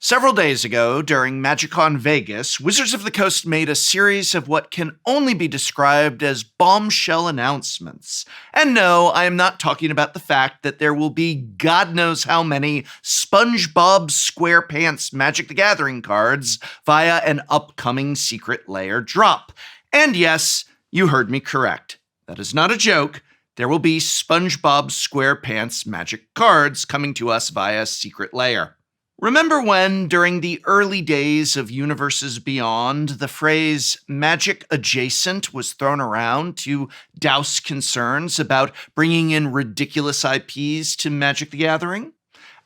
Several days ago, during MagicCon Vegas, Wizards of the Coast made a series of what can only be described as bombshell announcements. And no, I am not talking about the fact that there will be God knows how many SpongeBob SquarePants Magic the Gathering cards via an upcoming secret layer drop. And yes, you heard me correct. That is not a joke. There will be SpongeBob SquarePants Magic cards coming to us via secret layer. Remember when, during the early days of Universes Beyond, the phrase magic adjacent was thrown around to douse concerns about bringing in ridiculous IPs to Magic the Gathering?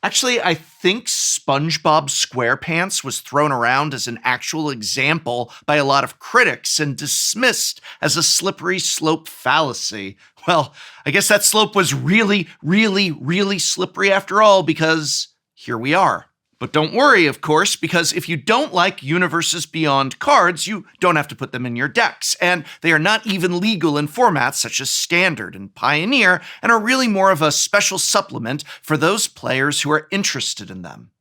Actually, I think SpongeBob SquarePants was thrown around as an actual example by a lot of critics and dismissed as a slippery slope fallacy. Well, I guess that slope was really, really, really slippery after all, because here we are. But don't worry, of course, because if you don't like Universes Beyond cards, you don't have to put them in your decks, and they are not even legal in formats such as Standard and Pioneer, and are really more of a special supplement for those players who are interested in them.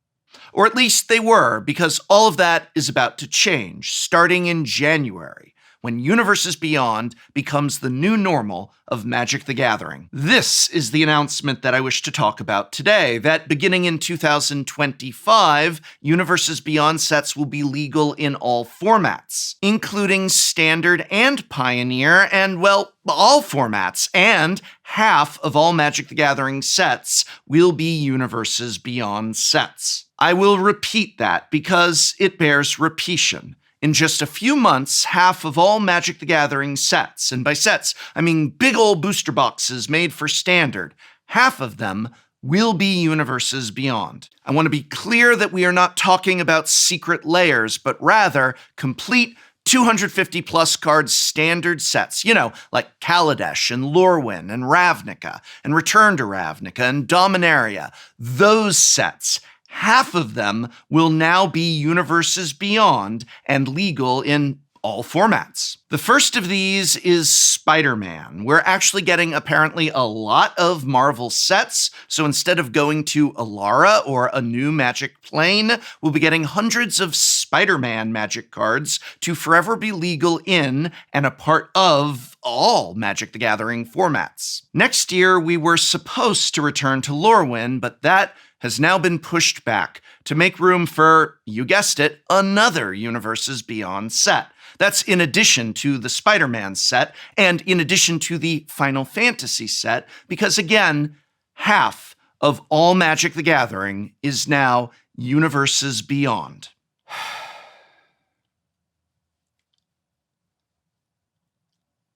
Or at least they were, because all of that is about to change, starting in January, when Universes Beyond becomes the new normal of Magic the Gathering. This is the announcement that I wish to talk about today, that beginning in 2025, Universes Beyond sets will be legal in all formats, including Standard and Pioneer, and, well, all formats, and half of all Magic the Gathering sets will be Universes Beyond sets. I will repeat that because it bears repetition. In just a few months, half of all Magic the Gathering sets, and by sets, I mean big old booster boxes made for Standard, half of them will be Universes Beyond. I want to be clear that we are not talking about secret layers, but rather complete 250 plus card Standard sets, like Kaladesh and Lorwyn and Ravnica and Return to Ravnica and Dominaria. Those sets. Half of them will now be Universes Beyond and legal in all formats. The first of these is Spider-Man. We're actually getting apparently a lot of Marvel sets, so instead of going to Alara or a new Magic plane, we'll be getting hundreds of Spider-Man Magic cards to forever be legal in and a part of all Magic the Gathering formats. Next year, we were supposed to return to Lorwyn, but that has now been pushed back to make room for, you guessed it, another Universes Beyond set. That's in addition to the Spider-Man set, and in addition to the Final Fantasy set, because again, half of all Magic the Gathering is now Universes Beyond.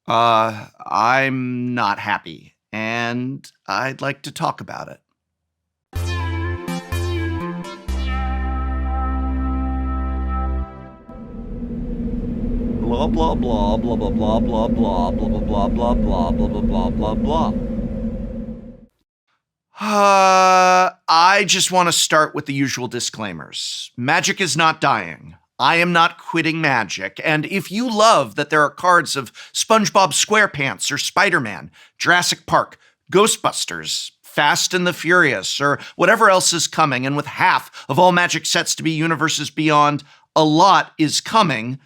I'm not happy, and I'd like to talk about it. Blah blah blah blah blah blah blah blah blah blah blah blah blah blah blah blah blah. I just want to start with the usual disclaimers. Magic is not dying. I am not quitting Magic, and if you love that there are cards of SpongeBob SquarePants or Spider-Man, Jurassic Park, Ghostbusters, Fast and the Furious, or whatever else is coming, and with half of all Magic sets to be Universes Beyond, a lot is coming,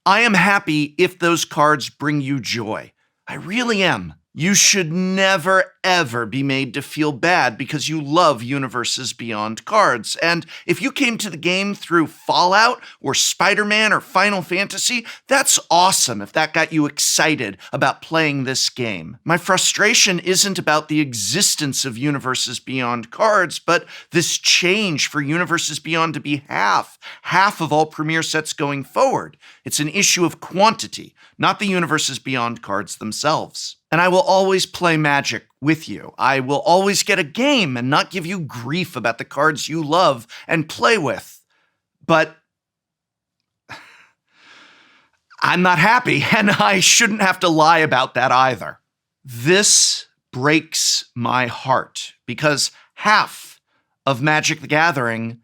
I am happy if those cards bring you joy. I really am. You should never, ever be made to feel bad because you love Universes Beyond cards. And if you came to the game through Fallout or Spider-Man or Final Fantasy, that's awesome if that got you excited about playing this game. My frustration isn't about the existence of Universes Beyond cards, but this change for Universes Beyond to be half of all Premier sets going forward. It's an issue of quantity, not the Universes Beyond cards themselves. And I will always play Magic with you. I will always get a game and not give you grief about the cards you love and play with. But I'm not happy, and I shouldn't have to lie about that either. This breaks my heart because half of Magic the Gathering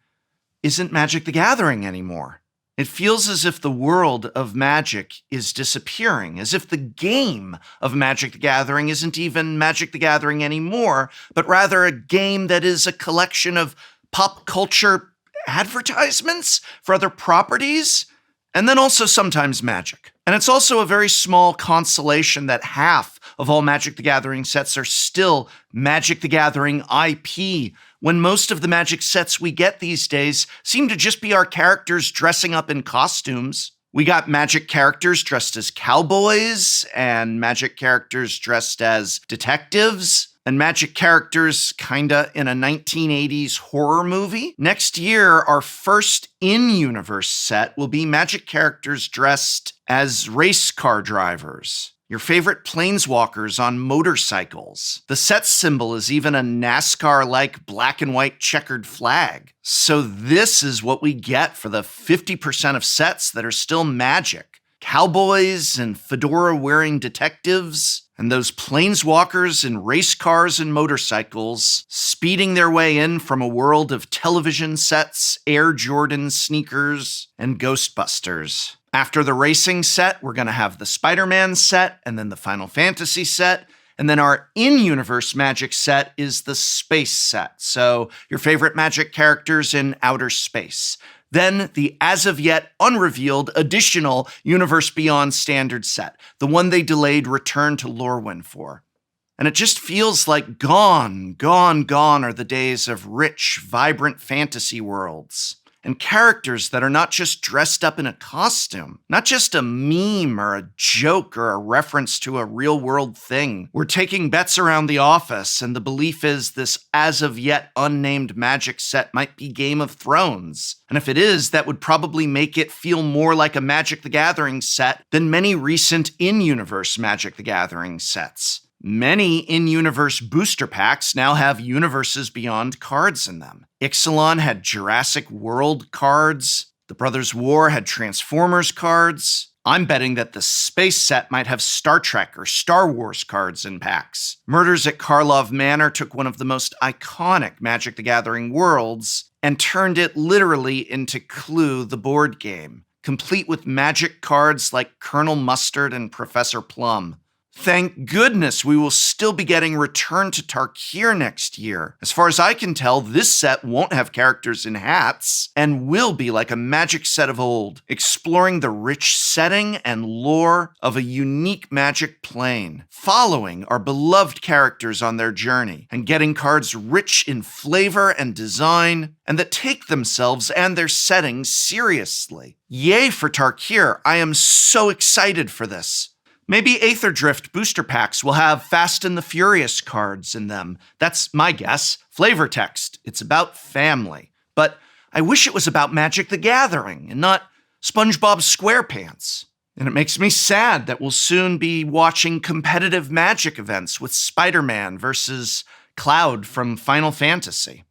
isn't Magic the Gathering anymore. It feels as if the world of Magic is disappearing, as if the game of Magic the Gathering isn't even Magic the Gathering anymore, but rather a game that is a collection of pop culture advertisements for other properties, and then also sometimes magic. And it's also a very small consolation that half of all Magic the Gathering sets are still Magic the Gathering IP, when most of the Magic sets we get these days seem to just be our characters dressing up in costumes. We got Magic characters dressed as cowboys, and Magic characters dressed as detectives, and Magic characters kinda in a 1980s horror movie. Next year, our first in-universe set will be Magic characters dressed as race car drivers. Your favorite planeswalkers on motorcycles. The set symbol is even a NASCAR-like black and white checkered flag. So this is what we get for the 50% of sets that are still Magic. Cowboys and fedora-wearing detectives, and those planeswalkers in race cars and motorcycles speeding their way in from a world of television sets, Air Jordan sneakers, and Ghostbusters. After the racing set, we're going to have the Spider-Man set, and then the Final Fantasy set, and then our in-universe Magic set is the space set. So your favorite Magic characters in outer space. Then the as-of-yet unrevealed additional Universe Beyond standard set, the one they delayed Return to Lorwyn for. And it just feels like gone are the days of rich, vibrant fantasy worlds. And characters that are not just dressed up in a costume, not just a meme or a joke or a reference to a real-world thing. We're taking bets around the office, and the belief is this as-of-yet unnamed Magic set might be Game of Thrones. And if it is, that would probably make it feel more like a Magic the Gathering set than many recent in-universe Magic the Gathering sets. Many in-universe booster packs now have Universes Beyond cards in them. Ixalan had Jurassic World cards. The Brothers War had Transformers cards. I'm betting that the space set might have Star Trek or Star Wars cards in packs. Murders at Karlov Manor took one of the most iconic Magic the Gathering worlds and turned it literally into Clue, the board game, complete with Magic cards like Colonel Mustard and Professor Plum. Thank goodness we will still be getting Return to Tarkir next year. As far as I can tell, this set won't have characters in hats and will be like a Magic set of old, exploring the rich setting and lore of a unique Magic plane, following our beloved characters on their journey and getting cards rich in flavor and design and that take themselves and their settings seriously. Yay for Tarkir. I am so excited for this. Maybe Aetherdrift booster packs will have Fast and the Furious cards in them. That's my guess. Flavor text. It's about family. But I wish it was about Magic the Gathering and not SpongeBob SquarePants. And it makes me sad that we'll soon be watching competitive Magic events with Spider-Man versus Cloud from Final Fantasy.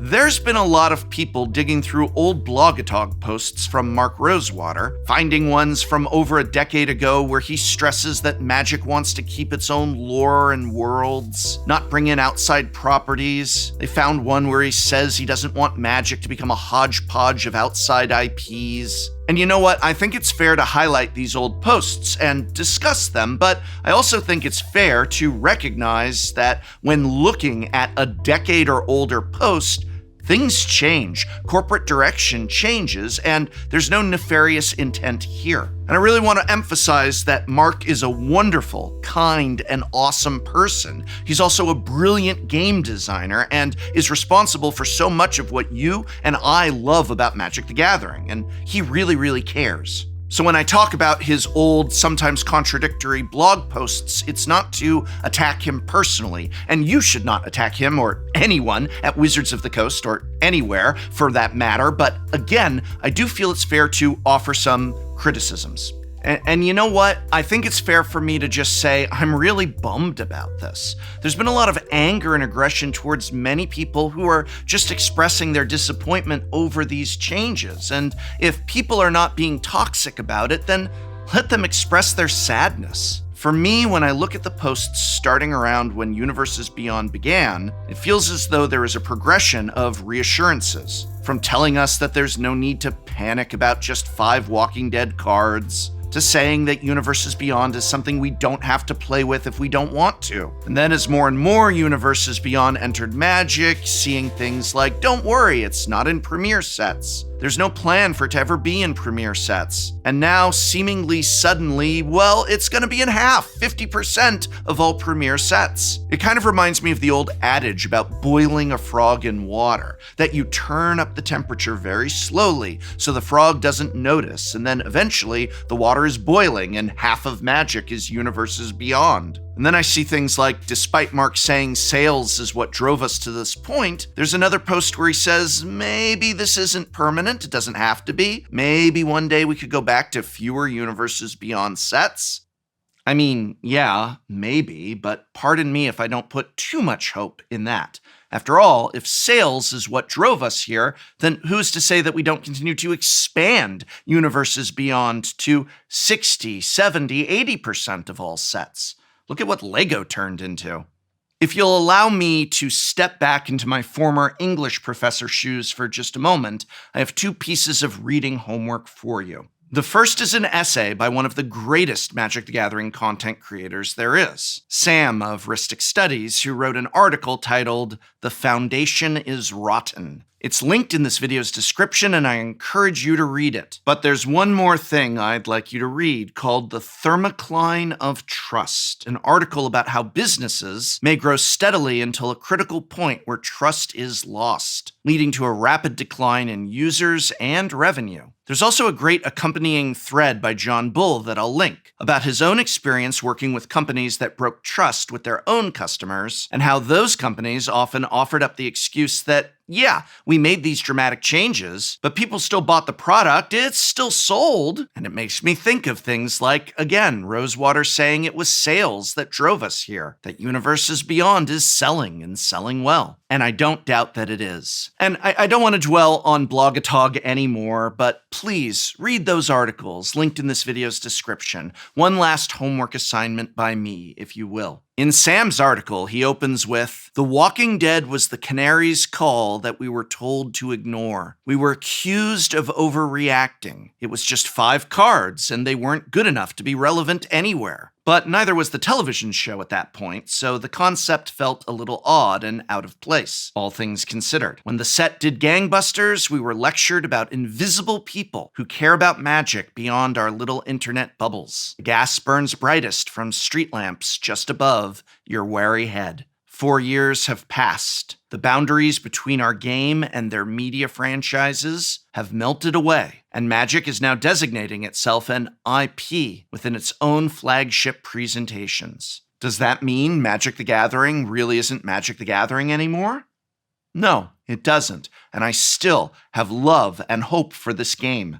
There's been a lot of people digging through old Blogatog posts from Mark Rosewater, finding ones from over a decade ago where he stresses that Magic wants to keep its own lore and worlds, not bring in outside properties. They found one where he says he doesn't want Magic to become a hodgepodge of outside IPs. And you know what? I think it's fair to highlight these old posts and discuss them, but I also think it's fair to recognize that when looking at a decade or older post, things change, corporate direction changes, and there's no nefarious intent here. And I really want to emphasize that Mark is a wonderful, kind, and awesome person. He's also a brilliant game designer and is responsible for so much of what you and I love about Magic the Gathering, and he really, really cares. So when I talk about his old, sometimes contradictory blog posts, it's not to attack him personally, and you should not attack him or anyone at Wizards of the Coast or anywhere for that matter, but again, I do feel it's fair to offer some criticisms. And you know what? I think it's fair for me to just say I'm really bummed about this. There's been a lot of anger and aggression towards many people who are just expressing their disappointment over these changes. And if people are not being toxic about it, then let them express their sadness. For me, when I look at the posts starting around when Universes Beyond began, it feels as though there is a progression of reassurances. From telling us that there's no need to panic about just 5 Walking Dead cards, to saying that Universes Beyond is something we don't have to play with if we don't want to. And then as more and more Universes Beyond entered Magic, seeing things like, don't worry, it's not in Premier sets. There's no plan for it to ever be in Premier sets. And now, seemingly suddenly, well, it's gonna be in half, 50% of all Premier sets. It kind of reminds me of the old adage about boiling a frog in water, that you turn up the temperature very slowly so the frog doesn't notice, and then eventually the water is boiling and half of Magic is Universes Beyond. And then I see things like, despite Mark saying sales is what drove us to this point, there's another post where he says, maybe this isn't permanent, it doesn't have to be. Maybe one day we could go back to fewer Universes Beyond sets. I mean, yeah, maybe, but pardon me if I don't put too much hope in that. After all, if sales is what drove us here, then who's to say that we don't continue to expand Universes Beyond to 60, 70, 80% of all sets? Look at what Lego turned into. If you'll allow me to step back into my former English professor shoes for just a moment, I have 2 pieces of reading homework for you. The first is an essay by one of the greatest Magic the Gathering content creators there is, Sam of Ristic Studies, who wrote an article titled, "The Foundation is Rotten." It's linked in this video's description, and I encourage you to read it. But there's one more thing I'd like you to read called The Thermocline of Trust, an article about how businesses may grow steadily until a critical point where trust is lost, leading to a rapid decline in users and revenue. There's also a great accompanying thread by John Bull that I'll link about his own experience working with companies that broke trust with their own customers and how those companies often offered up the excuse that, yeah, we made these dramatic changes, but people still bought the product, it's still sold. And it makes me think of things like, again, Rosewater saying it was sales that drove us here, that Universes Beyond is selling and selling well. And I don't doubt that it is. And I don't want to dwell on Blogatog anymore, but please read those articles linked in this video's description. One last homework assignment by me, if you will. In Sam's article, he opens with, "The Walking Dead was the Canaries' call that we were told to ignore. We were accused of overreacting. It was just 5 cards, and they weren't good enough to be relevant anywhere. But neither was the television show at that point, so the concept felt a little odd and out of place, all things considered. When the set did gangbusters, we were lectured about invisible people who care about magic beyond our little internet bubbles. The gas burns brightest from street lamps just above your wary head. 4 years have passed. The boundaries between our game and their media franchises have melted away, and Magic is now designating itself an IP within its own flagship presentations. Does that mean Magic the Gathering really isn't Magic the Gathering anymore? No, it doesn't, and I still have love and hope for this game.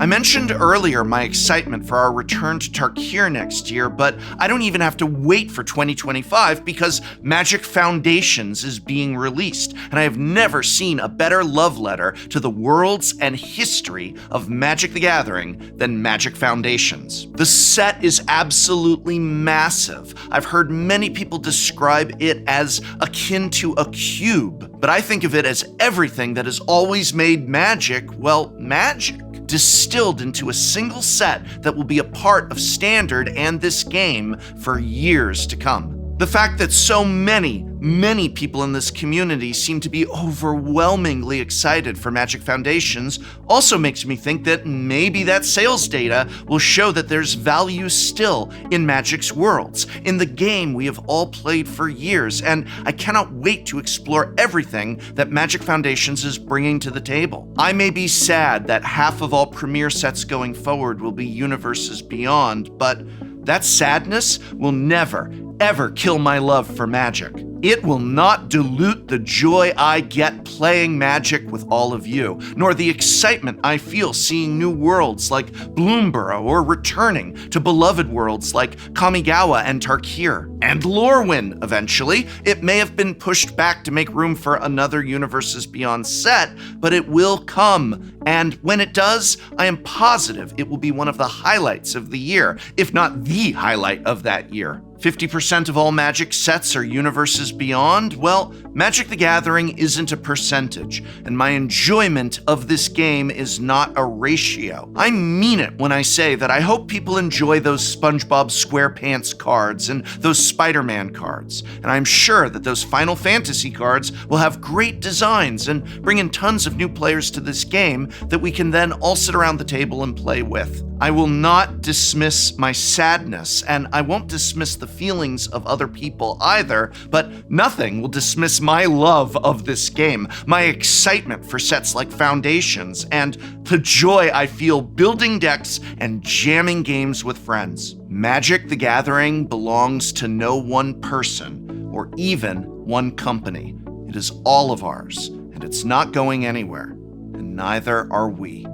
I mentioned earlier my excitement for our return to Tarkir next year, but I don't even have to wait for 2025 because Magic Foundations is being released, and I have never seen a better love letter to the worlds and history of Magic the Gathering than Magic Foundations. The set is absolutely massive. I've heard many people describe it as akin to a cube, but I think of it as everything that has always made Magic, well, magic. Distilled into a single set that will be a part of Standard and this game for years to come. The fact that so many people in this community seem to be overwhelmingly excited for Magic Foundations also makes me think that maybe that sales data will show that there's value still in Magic's worlds, in the game we have all played for years, and I cannot wait to explore everything that Magic Foundations is bringing to the table. I may be sad that half of all Premier sets going forward will be Universes Beyond, but that sadness will never, ever kill my love for Magic. It will not dilute the joy I get playing Magic with all of you, nor the excitement I feel seeing new worlds like Bloomborough or returning to beloved worlds like Kamigawa and Tarkir. And Lorwyn, eventually. It may have been pushed back to make room for another Universes Beyond set, but it will come. And when it does, I am positive it will be one of the highlights of the year, if not the highlight of that year. 50% of all Magic sets are universes beyond? Well, Magic the Gathering isn't a percentage, and my enjoyment of this game is not a ratio. I mean it when I say that I hope people enjoy those SpongeBob SquarePants cards and those Spider-Man cards, and I'm sure that those Final Fantasy cards will have great designs and bring in tons of new players to this game that we can then all sit around the table and play with. I will not dismiss my sadness, and I won't dismiss the feelings of other people either, but nothing will dismiss my love of this game, my excitement for sets like Foundations, and the joy I feel building decks and jamming games with friends. Magic the Gathering belongs to no one person or even one company. It is all of ours, and it's not going anywhere, and neither are we.